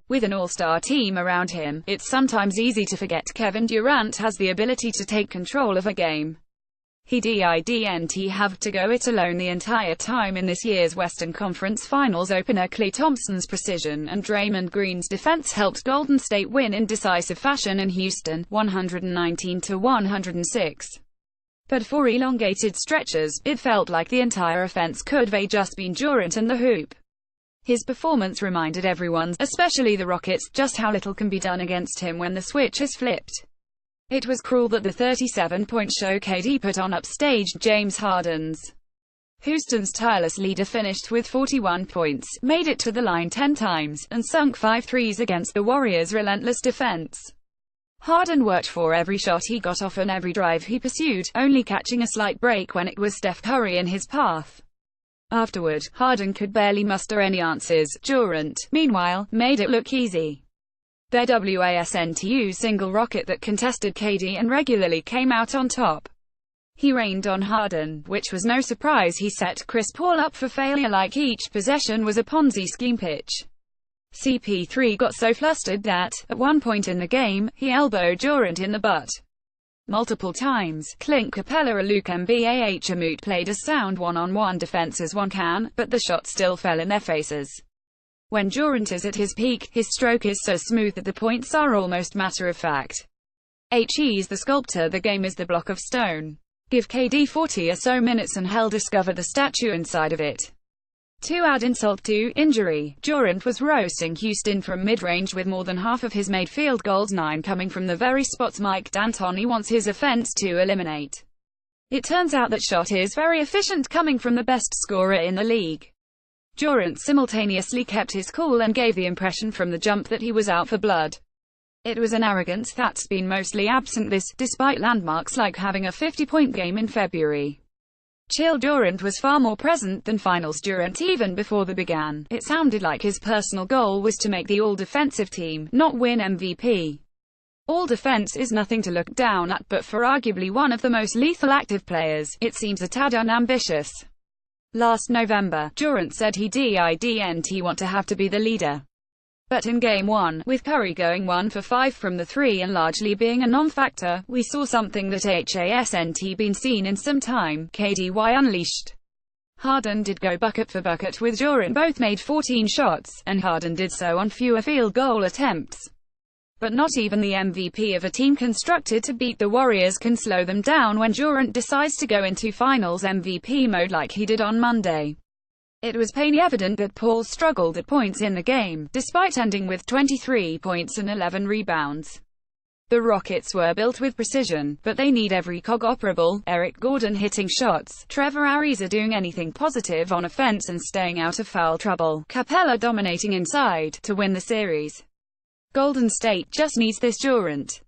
With an all-star team around him, it's sometimes easy to forget Kevin Durant has the ability to take control of a game. He didn't have to go it alone the entire time in this year's Western Conference Finals opener. Klay Thompson's precision and Draymond Green's defense helped Golden State win in decisive fashion in Houston, 119-106. But for elongated stretches, it felt like the entire offense could have just been Durant and the hoop. His performance reminded everyone, especially the Rockets, just how little can be done against him when the switch is flipped. It was cruel that the 37-point show KD put on upstaged James Harden's. Houston's tireless leader finished with 41 points, made it to the line 10 times, and sunk 5 threes against the Warriors' relentless defense. Harden worked for every shot he got off and every drive he pursued, only catching a slight break when it was Steph Curry in his path. Afterward, Harden could barely muster any answers. Durant, meanwhile, made it look easy. Their WASNTU single rocket that contested KD and regularly came out on top. He rained on Harden, which was no surprise. He set Chris Paul up for failure like each possession was a Ponzi scheme pitch. CP3 got so flustered that, at one point in the game, he elbowed Durant in the butt multiple times. Clint Capella or Luke Mbah played as sound one-on-one defense as one can, but the shot still fell in their faces. When Durant is at his peak, his stroke is so smooth that the points are almost matter-of-fact. He's the sculptor, the game is the block of stone. Give KD 40 or so minutes and he'll discover the statue inside of it. To add insult to injury, Durant was roasting Houston from mid-range with more than half of his made field goals, 9 coming from the very spots Mike D'Antoni wants his offense to eliminate. It turns out that shot is very efficient, coming from the best scorer in the league. Durant simultaneously kept his cool and gave the impression from the jump that he was out for blood. It was an arrogance that's been mostly absent despite landmarks like having a 50-point game in February. Chill Durant was far more present than Finals Durant even before they began. It sounded like his personal goal was to make the all-defensive team, not win MVP. All-defense is nothing to look down at, but for arguably one of the most lethal active players, it seems a tad unambitious. Last November, Durant said he didn't want to have to be the leader. But in Game 1, with Curry going 1 for 5 from the 3 and largely being a non-factor, we saw something that hasn't been seen in some time. KD unleashed. Harden did go bucket for bucket with Durant. Both made 14 shots, and Harden did so on fewer field goal attempts. But not even the MVP of a team constructed to beat the Warriors can slow them down when Durant decides to go into Finals MVP mode like he did on Monday. It was plainly evident that Paul struggled at points in the game, despite ending with 23 points and 11 rebounds. The Rockets were built with precision, but they need every cog operable. Eric Gordon hitting shots, Trevor Ariza doing anything positive on offense and staying out of foul trouble, Capella dominating inside to win the series. Golden State just needs this Durant.